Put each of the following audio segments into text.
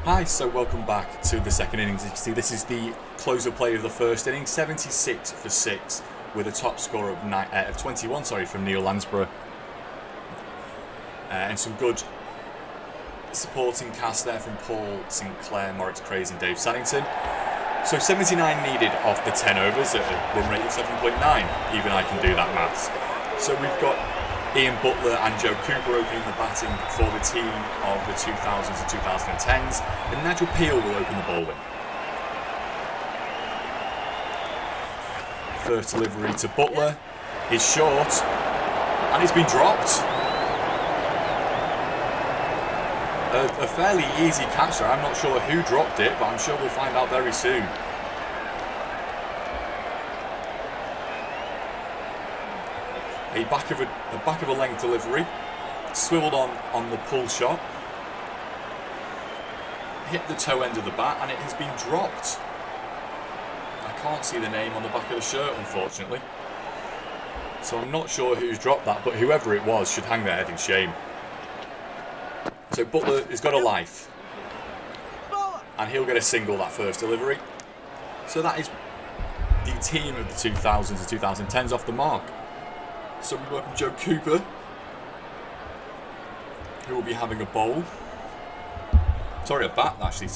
Hi, so welcome back to the second innings. As you can see, this is the closer play of the first inning, 76 for 6, with a top score of 21 from Neil Lansborough. And some good supporting cast there from Paul Sinclair, Moritz Craze and Dave Saddington. So 79 needed off the 10 overs at a run rate of 7.9. Even I can do that maths. So we've got Ian Butler and Joe Cooper opening the batting for the team of the 2000s and 2010s. And Nigel Peel will open the bowling. First delivery to Butler is short, and it's been dropped. A fairly easy catch there. I'm not sure who dropped it, but I'm sure we'll find out very soon. A back of a length delivery, swiveled on the pull shot, hit the toe end of the bat, and it has been dropped. I can't see the name on the back of the shirt, unfortunately. So I'm not sure who's dropped that, but whoever it was should hang their head in shame. So Butler has got a life, and he'll get a single that first delivery. So that is the team of the 2000s and 2010s off the mark. So we welcome Joe Cooper, who will be having a bowl. A bat actually,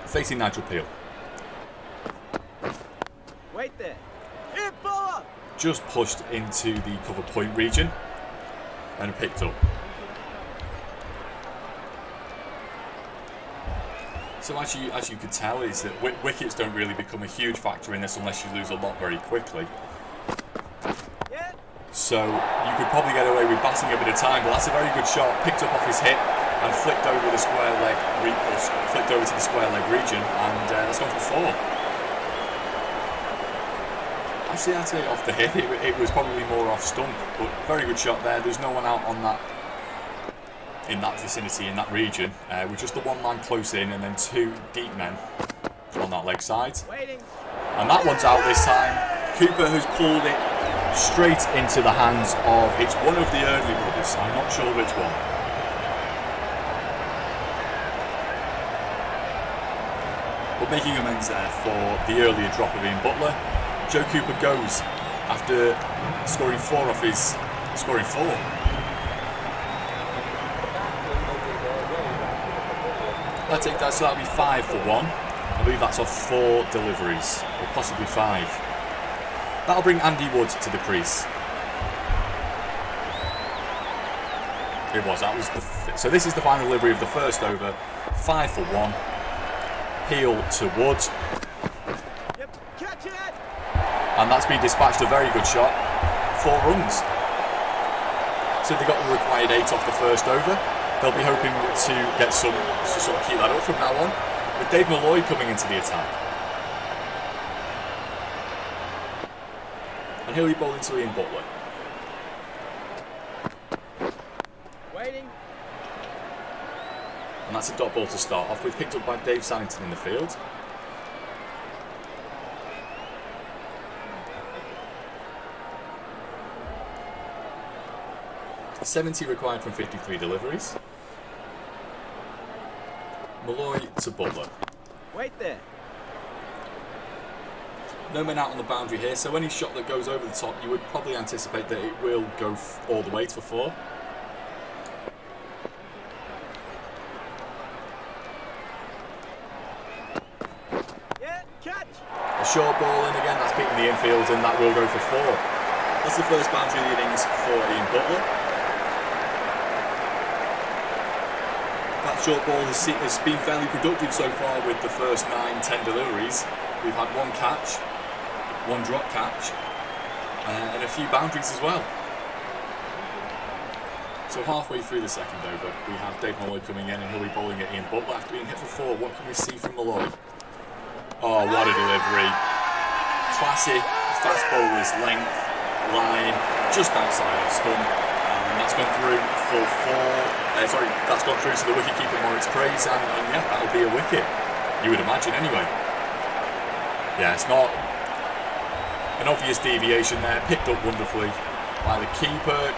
facing Nigel Peel. Wait there. Hit ball. Just pushed into the cover point region and picked up. So as you could tell, is that wickets don't really become a huge factor in this unless you lose a lot very quickly. So you could probably get away with batting a bit of time, but that's a very good shot. Picked up off his hip and flicked over the square leg, flicked over to the square leg region, and that's gone for 4. Actually, I'd say off the hip. It was probably more off stump, but very good shot there. There's no one out on that. In that vicinity, in that region, with just the one man close in and then 2 deep men on that leg side. And that one's out this time. Cooper has pulled it straight into the hands of, it's one of the Eardley brothers, I'm not sure which one. But making amends there for the earlier drop of Ian Butler. Joe Cooper goes after scoring 4 off his scoring 4. I think that, so that'll be 5 for 1. I believe that's off 4 deliveries, or possibly 5. That'll bring Andy Wood to the crease. It was. That was so this is the final delivery of the first over. 5 for 1. Peel to Wood. And that's been dispatched. A very good shot. 4 runs. So they got the required 8 off the first over. They'll be hoping to get some to sort of keep that up from now on, with Dave Malloy coming into the attack. And he'll be bowling to Ian Butler. Waiting. And that's a dot ball to start off with, picked up by Dave Saddington in the field. .70 required from 53 deliveries. Malloy to Butler. Wait there. No men out on the boundary here, so any shot that goes over the top, you would probably anticipate that it will go all the way to 4. Yeah, catch. A short ball in again, that's beating the infield, and that will go for 4. That's the first boundary of the innings for Ian Butler. That short ball has been fairly productive so far with the first 9-10 deliveries. We've had 1 catch, 1 drop catch, and a few boundaries as well. So halfway through the second over, we have Dave Malloy coming in, and he'll be bowling at Ian Butler after being hit for 4. What can we see from Malloy? Oh, what a delivery. Classic fast bowler's length, line, just outside of stump. And that's gone through for 4. That's gone through to the wicketkeeper Moritz Craze, and yeah, that'll be a wicket. You would imagine anyway. Yeah, it's not an obvious deviation there, picked up wonderfully by the keeper.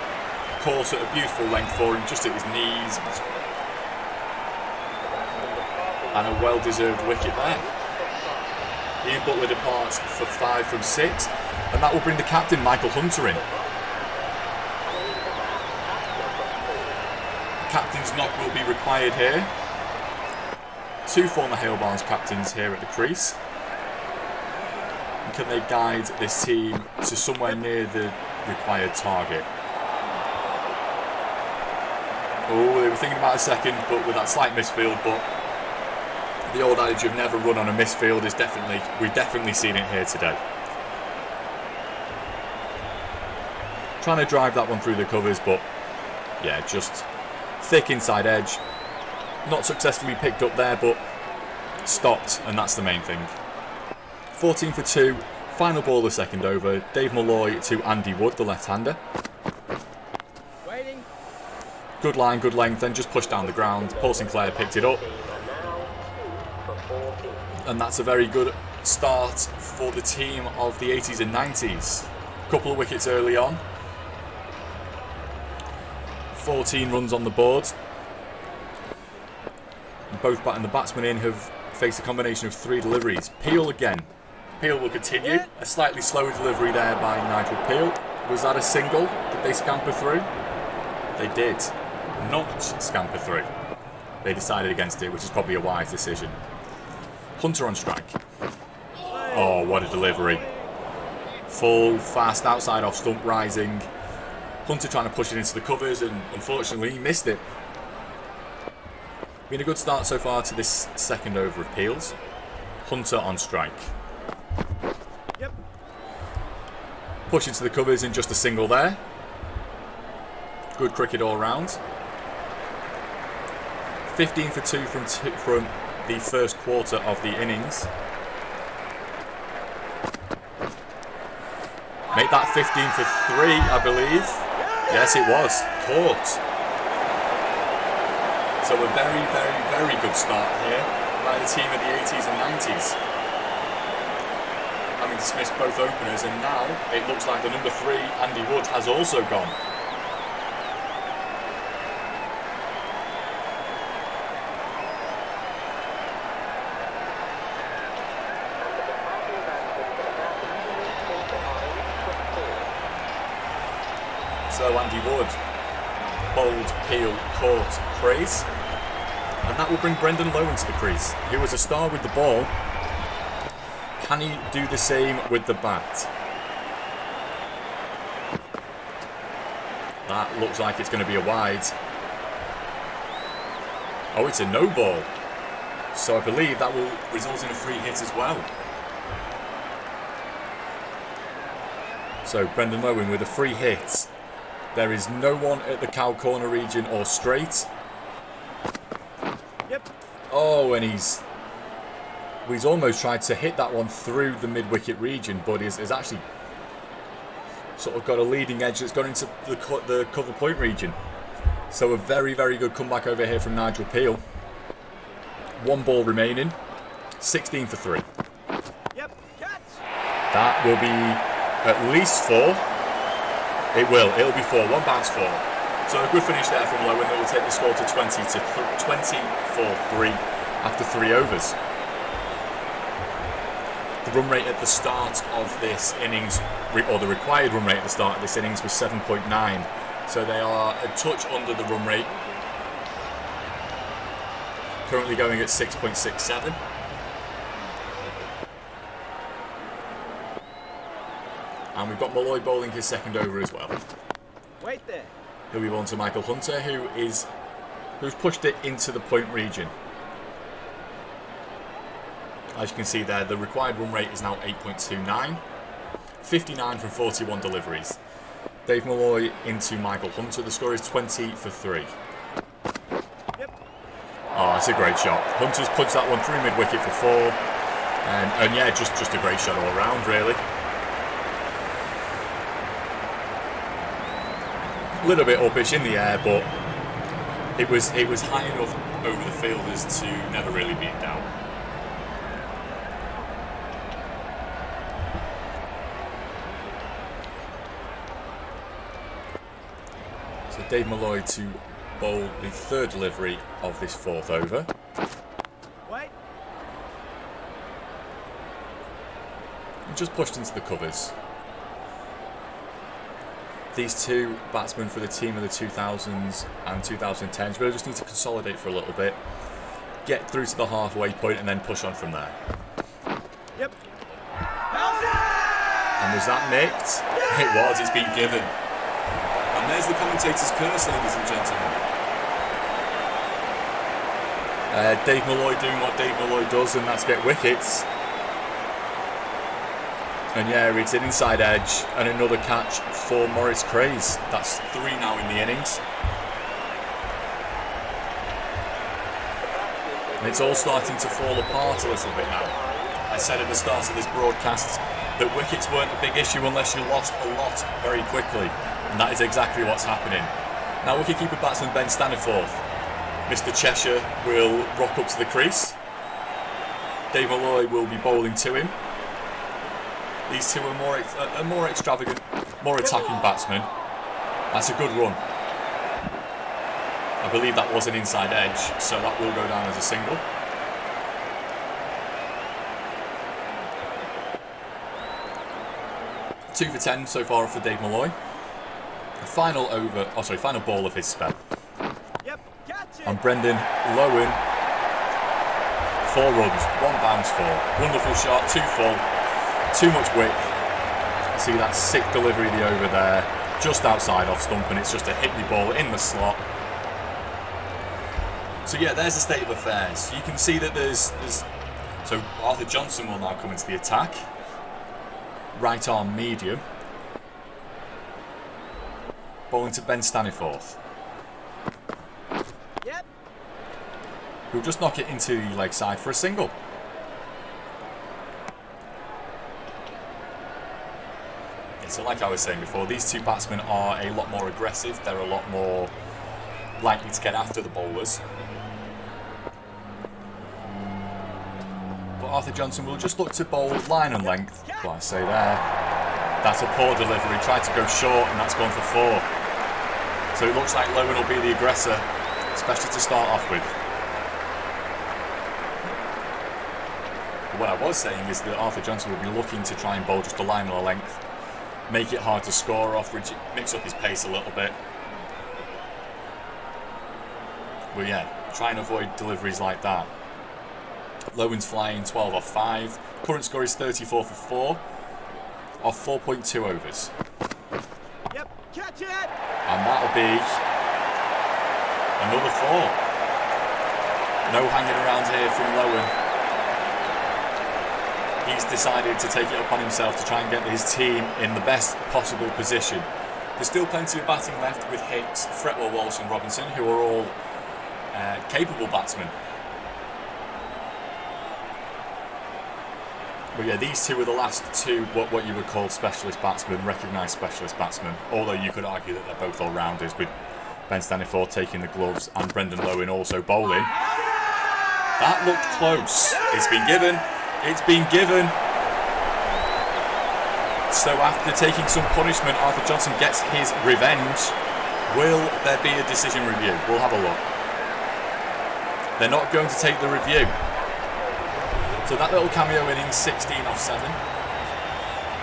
Caught at a beautiful length for him, just at his knees. And a well-deserved wicket there. Ian Butler departs for 5 from 6, and that will bring the captain, Michael Hunter, in. Captain's knock will be required here. 2 former Hale Barnes captains here at the crease. And can they guide this team to somewhere near the required target? Oh, they were thinking about a second, but with that slight misfield. But the old adage of never run on a misfield is we've definitely seen it here today. Trying to drive that one through the covers, but yeah, just thick inside edge. Not successfully picked up there, but stopped, and that's the main thing. 14 for 2, final ball of the second over. Dave Malloy to Andy Wood, the left-hander. Waiting. Good line, good length, then just pushed down the ground. Paul Sinclair picked it up. And that's a very good start for the team of the 80s and 90s. Couple of wickets early on. 14 runs on the board. And both bat and the batsmen in have faced a combination of 3 deliveries. Peel again. Peel will continue. A slightly slower delivery there by Nigel Peel. Was that a single? Did they scamper through? They did not scamper through. They decided against it, which is probably a wise decision. Hunter on strike. Oh, what a delivery. Full, fast, outside off stump, rising. Hunter trying to push it into the covers, and unfortunately he missed it. Been a good start so far to this second over of Peel's. Hunter on strike. Yep. Push into the covers and just a single there. Good cricket all round. 15 for 2 from the first quarter of the innings. Make that 15 for 3, I believe. Yes, it was. Caught. So a very, very, very good start here by the team of the 80s and 90s. Having dismissed both openers, and now it looks like the number 3, Andy Wood, has also gone. So Andy Wood, bowled, Peel, caught, praise. And that will bring Brendan Lowe into the crease. He was a star with the ball. Can he do the same with the bat? That looks like it's going to be a wide. Oh, it's a no ball. So I believe that will result in a free hit as well. So Brendan Lowe with a free hit. There is no one at the cow corner region or straight. Yep. Oh, and he's almost tried to hit that one through the mid-wicket region, but is actually sort of got a leading edge that's gone into the cover point region. So a very, very good comeback over here from Nigel Peel. 1 ball remaining. 16 for 3. Yep. Catch. That will be at least 4. It will. It'll be 4. 1 bounce 4. So a good finish there from Lowe, and it will take the score to 20 for 3 after 3 overs. The run rate at the start of this innings, or the required run rate at the start of this innings, was 7.9. So they are a touch under the run rate. Currently going at 6.67. And we've got Malloy bowling his second over as well. Wait there. He'll be bowling to Michael Hunter, who's pushed it into the point region. As you can see there, the required run rate is now 8.29. 59 from 41 deliveries. Dave Malloy into Michael Hunter. The score is 20 for 3. Yep. Oh, that's a great shot. Hunter's punched that one through mid-wicket for 4. And yeah, just a great shot all round, really. A little bit uppish in the air, but it was high enough over the fielders to never really be in doubt. So Dave Malloy to bowl the 3rd delivery of this 4th over. Wait. just pushed into the covers. These two batsmen for the team of the 2000s and 2010s really just need to consolidate for a little bit, get through to the halfway point and then push on from there. Yep. And was that nicked? It was, it's been given. And there's the commentator's curse, ladies and gentlemen. Dave Malloy doing what Dave Malloy does, and that's get wickets. And yeah, it's an inside edge and another catch for Maurice Craze. That's 3 now in the innings. And it's all starting to fall apart a little bit now. I said at the start of this broadcast that wickets weren't a big issue unless you lost a lot very quickly. And that is exactly what's happening. Now wicketkeeper batsman Ben Staniforth. Mr. Cheshire will rock up to the crease. Dave Malloy will be bowling to him. These two are more extravagant, more attacking batsmen. That's a good run. I believe that was an inside edge, so that will go down as a single. Two for 10 so far for Dave Malloy. Final ball of his spell. Yep, gotcha. And Brendan Lowen, 4 runs, 1 bounce 4. Wonderful shot, 2 full. Too much width. See that sick delivery of the over there, just outside off stump, and it's just a hit me ball in the slot. So yeah, there's the state of affairs. You can see that there's so Arthur Johnson will now come into the attack. Right arm medium. Bowling to Ben Staniforth. Yep. Who'll just knock it into the leg side for a single. So like I was saying before, these two batsmen are a lot more aggressive. They're a lot more likely to get after the bowlers. But Arthur Johnson will just look to bowl line and length. What I say there. That's a poor delivery. Tried to go short and that's gone for 4. So it looks like Lowen will be the aggressor, especially to start off with. But what I was saying is that Arthur Johnson will be looking to try and bowl just a line and a length. Make it hard to score off, mix up his pace a little bit. But yeah, try and avoid deliveries like that. Lowen's flying 12 off 5. Current score is 34 for 4 off 4.2 overs. Yep, catch it! And that'll be another 4. No hanging around here from Lowen. He's decided to take it upon himself to try and get his team in the best possible position. There's still plenty of batting left with Hicks, Fretwell, Walsh and Robinson, who are all capable batsmen. But yeah, these two are the last two what you would call specialist batsmen, recognised specialist batsmen, although you could argue that they're both all-rounders, with Ben Staniforth taking the gloves and Brendan Lowen also bowling. That looked close. It's been given. It's been given. So after taking some punishment, Arthur Johnson gets his revenge. Will there be a decision review? We'll have a look. They're not going to take the review. So that little cameo innings, 16 off 7,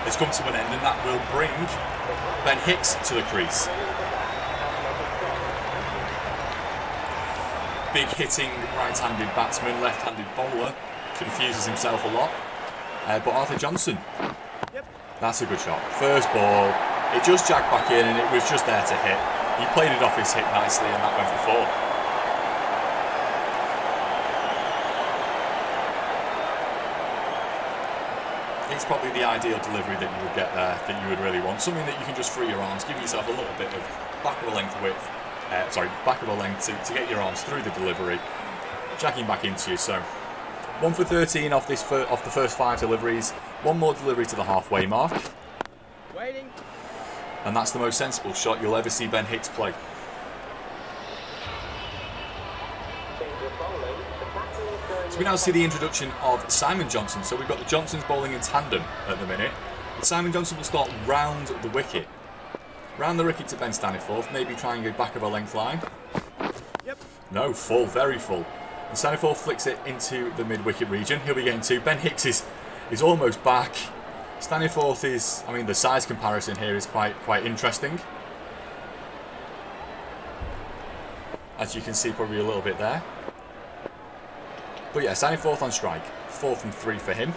has come to an end, and that will bring Ben Hicks to the crease. Big hitting right-handed batsman, left-handed bowler. Confuses himself a lot, but Arthur Johnson, that's a good shot. First ball, it just jagged back in and it was just there to hit. He played it off his hip nicely and that went for 4. It's probably the ideal delivery that you would get there, that you would really want. Something that you can just free your arms, give yourself a little bit of back of a length width, back of a length to get your arms through the delivery, jacking back into you. So 1 for 13 off the first 5 deliveries. One more delivery to the halfway mark. Waiting. And that's the most sensible shot you'll ever see Ben Hicks play. So we now see the introduction of Simon Johnson. So we've got the Johnsons bowling in tandem at the minute. But Simon Johnson will start round the wicket. Round the wicket to Ben Staniforth, maybe trying a back of a length line. Yep. No, full, very full. And Staniforth flicks it into the mid-wicket region. He'll be getting 2. Ben Hicks is almost back. Staniforth is, I mean, the size comparison here is quite interesting. As you can see, probably a little bit there. But yeah, Staniforth on strike. 4 from 3 for him.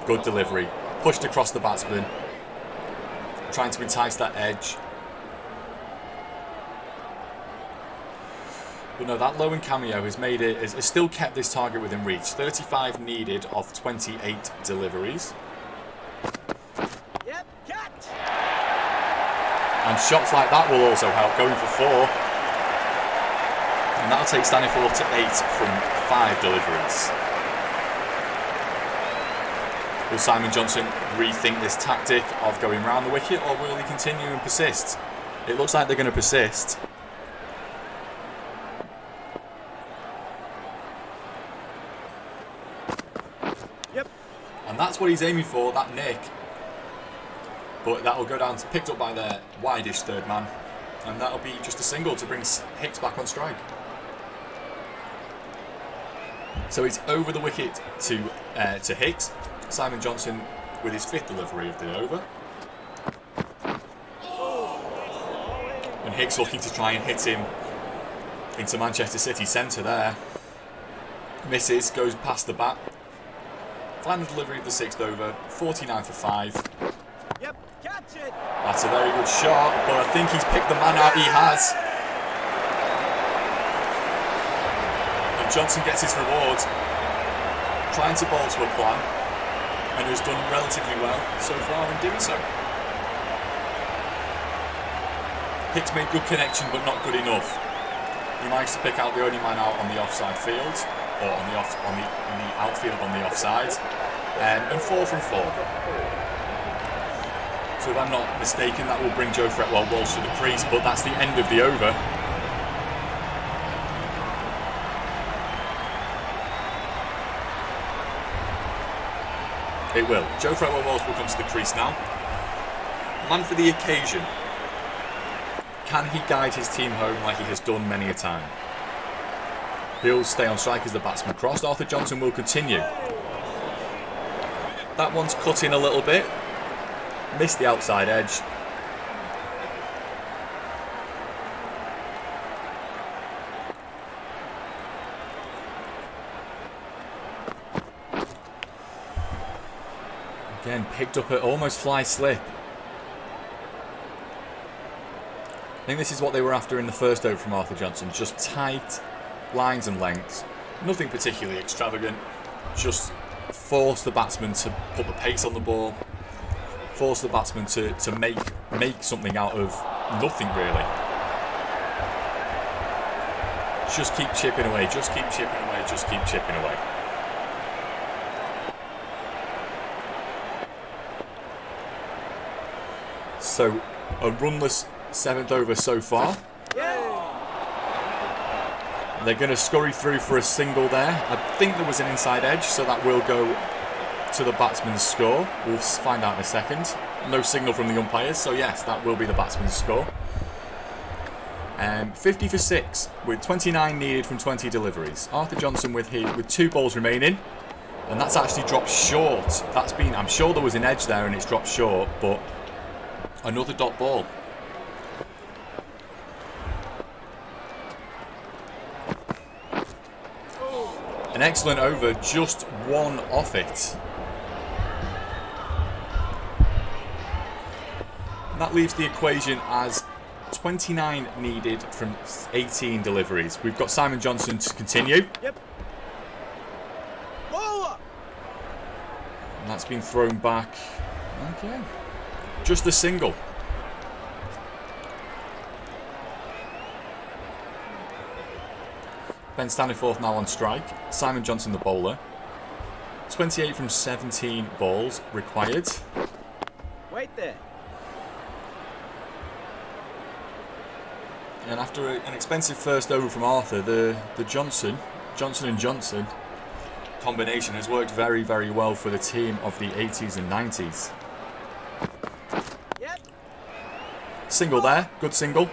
Good delivery. Pushed across the batsman. Trying to entice that edge. But no, that low and cameo has made it, has still kept this target within reach. 35 needed of 28 deliveries. Yep, catch. And shots like that will also help, going for 4. And that'll take Staniforth to 8 from 5 deliveries. Will Simon Johnson rethink this tactic of going round the wicket, or will he continue and persist? It looks like they're going to persist. Yep. And that's what he's aiming for, that nick. But that'll go down, picked up by their widest third man. And that'll be just a single to bring Hicks back on strike. So it's over the wicket to Hicks. Simon Johnson with his 5th delivery of the over. And Hicks looking to try and hit him into Manchester City centre there. Misses, goes past the bat. Final delivery of the 6th over, 49 for 5. Yep, catch it. That's a very good shot, but I think he's picked the man out. He has. And Johnson gets his reward. Trying to bowl to a plan. And has done relatively well so far in doing so. Hicks made good connection, but not good enough. He managed to pick out the only man out on the offside field, or on the outfield on the offside, and 4 from 4. So if I'm not mistaken, that will bring Joe Fretwell Walsh to the crease, but that's the end of the over. It will. Joe Fretwell Walsh will come to the crease now. Man for the occasion. Can he guide his team home like he has done many a time? He'll stay on strike as the batsman crossed. Arthur Johnson will continue. That one's cut in a little bit. Missed the outside edge. Again, picked up at almost fly slip. I think this is what they were after in the first over from Arthur Johnson. Just tight lines and lengths. Nothing particularly extravagant. Just force the batsman to put the pace on the ball. Force the batsman to make something out of nothing, really. Just keep chipping away. Just keep chipping away. Just keep chipping away. So, a runless 7th over so far. They're going to scurry through for a single there. I think there was an inside edge, so that will go to the batsman's score. We'll find out in a second. No signal from the umpires, so yes, that will be the batsman's score. 50 for 6, with 29 needed from 20 deliveries. Arthur Johnson with 2 balls remaining, and that's actually dropped short. I'm sure there was an edge there and it's dropped short, but another dot ball. An excellent over, just 1 off it. And that leaves the equation as 29 needed from 18 deliveries. We've got Simon Johnson to continue. Yep. Bowler. And that's been thrown back. Okay. Just a single. Ben Staniforth now on strike. Simon Johnson the bowler. 28 from 17 balls required. Wait there. And after an expensive first over from Arthur, the Johnson and Johnson combination has worked very, very well for the team of the 80s and 90s. Yep. Single there, good single.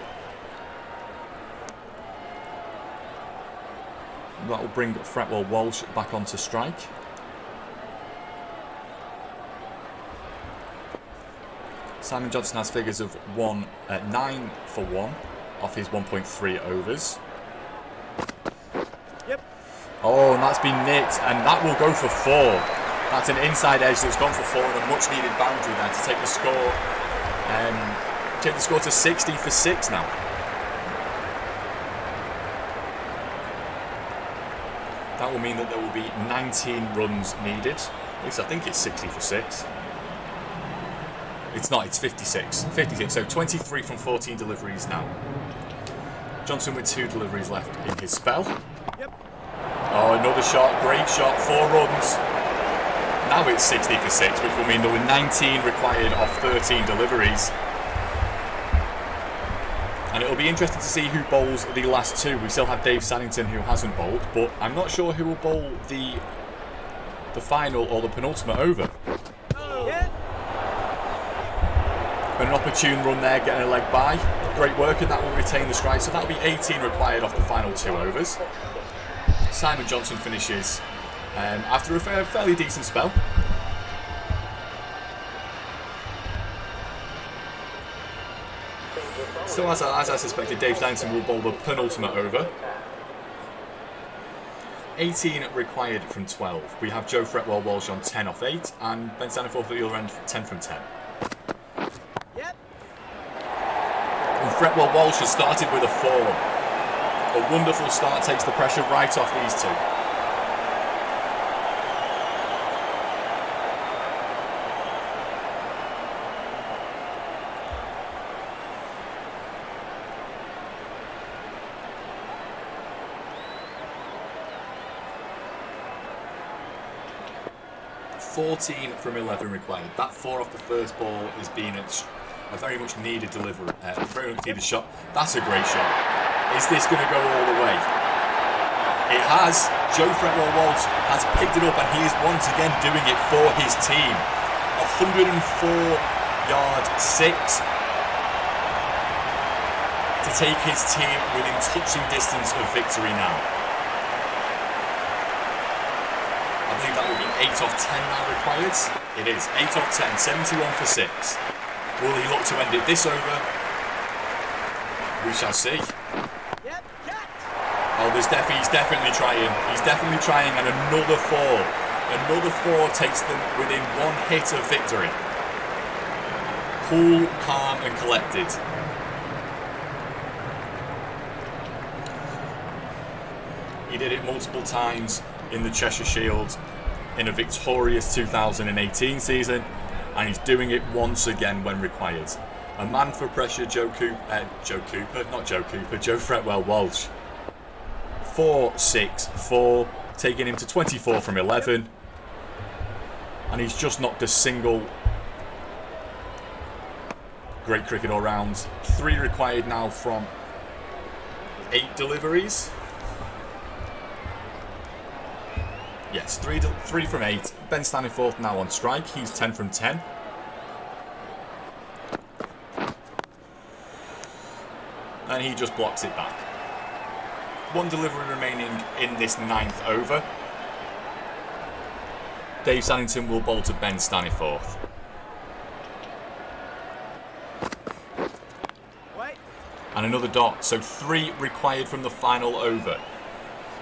That will bring Fretwell Walsh back onto strike. Simon Johnson has figures of 9 for 1 off his 1.3 overs. Yep. Oh, and that's been nicked, and that will go for 4. That's an inside edge that's gone for 4 and a much needed boundary there to take the score. Take the score to 60 for 6 now. That will mean that there will be 19 runs needed. At least I think it's 60 for 6. It's not, it's 56. 56, so 23 from 14 deliveries now. Johnson with 2 deliveries left in his spell. Yep. Oh, another shot, great shot, 4 runs. Now it's 60 for 6, which will mean there were 19 required off 13 deliveries. And it'll be interesting to see who bowls the last 2. We still have Dave Sannington, who hasn't bowled, but I'm not sure who will bowl the final or the penultimate over. Yeah. An opportune run there, getting a leg by. Great work, and that will retain the strike. So that'll be 18 required off the final 2 overs. Simon Johnson finishes after a fairly decent spell. So as I suspected, Dave Sannington will bowl the penultimate over. 18 required from 12. We have Joe Fretwell Walsh on 10 off 8, and Ben Staniforth at the other end 10 from 10. Yep. And Fretwell Walsh has started with a 4. A wonderful start, takes the pressure right off these 2. $14 from 11 required. That 4 off the first ball has been a very much needed delivery, very much needed shot. That's a great shot. Is this going to go all the way? It has. Joe Fretwell Walsh has picked it up, and he is once again doing it for his team. 104-yard 6 to take his team within touching distance of victory now. I believe that will be 8 off 10 now required. It is 8 off 10, 71 for 6. Will he look to end it this over? We shall see. Yep. Catch. Oh, he's definitely trying. He's definitely trying, and another 4. Another 4 takes them within 1 hit of victory. Cool, calm, and collected. He did it multiple times in the Cheshire Shield in a victorious 2018 season, and he's doing it once again when required. A man for pressure, Joe Fretwell Walsh. 4-6-4, taking him to 24 from 11, and he's just knocked a single. Great cricket all round. 3 required now from 8 deliveries. Yes, 3 from 8. Ben Staniforth now on strike. He's 10 from 10. And he just blocks it back. 1 delivery remaining in this 9th over. Dave Sannington will bowl to Ben Staniforth. Wait. And another dot. So 3 required from the final over.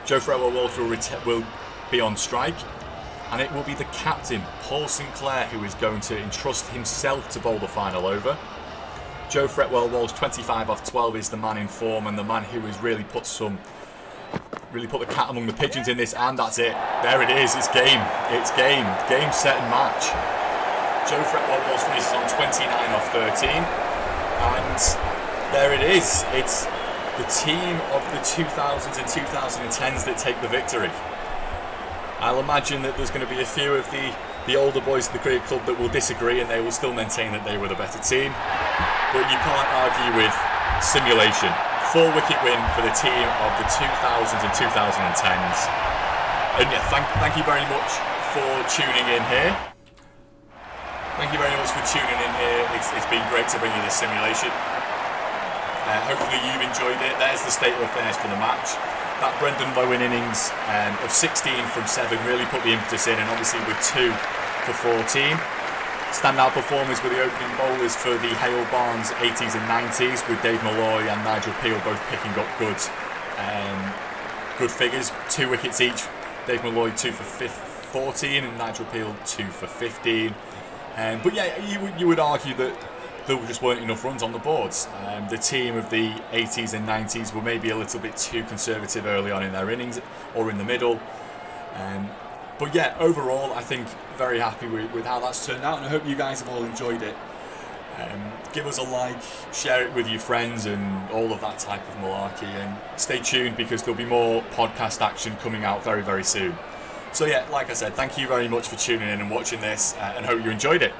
Joe Fretwell Walsh will be on strike, and it will be the captain, Paul Sinclair, who is going to entrust himself to bowl the final over. Joe Fretwell Walsh, 25 off 12, is the man in form and the man who has really put the cat among the pigeons in this, and that's it. There it is. It's game. It's game. Game, set, and match. Joe Fretwell Walsh finishes on 29 off 13, and there it is. It's the team of the 2000s and 2010s that take the victory. I'll imagine that there's going to be a few of the older boys of the cricket club that will disagree, and they will still maintain that they were the better team. But you can't argue with simulation. 4-wicket win for the team of the 2000s and 2010s. And yeah, thank you very much for tuning in here. Thank you very much for tuning in here. It's been great to bring you this simulation. Hopefully you've enjoyed it. There's the state of affairs for the match. That Brendan Lowen innings of 16 from 7 really put the impetus in, and obviously with 2 for 14. Standout performers were the opening bowlers for the Hale Barnes 80s and 90s, with Dave Malloy and Nigel Peel both picking up good figures, 2 wickets each. Dave Malloy 2 for 14 and Nigel Peel 2 for 15. But yeah, you would argue that there just weren't enough runs on the boards. The team of the 80s and 90s were maybe a little bit too conservative early on in their innings or in the middle. But yeah, overall, I think very happy with how that's turned out, and I hope you guys have all enjoyed it. Give us a like, share it with your friends, and all of that type of malarkey. And stay tuned, because there'll be more podcast action coming out very, very soon. So yeah, like I said, thank you very much for tuning in and watching this, and hope you enjoyed it.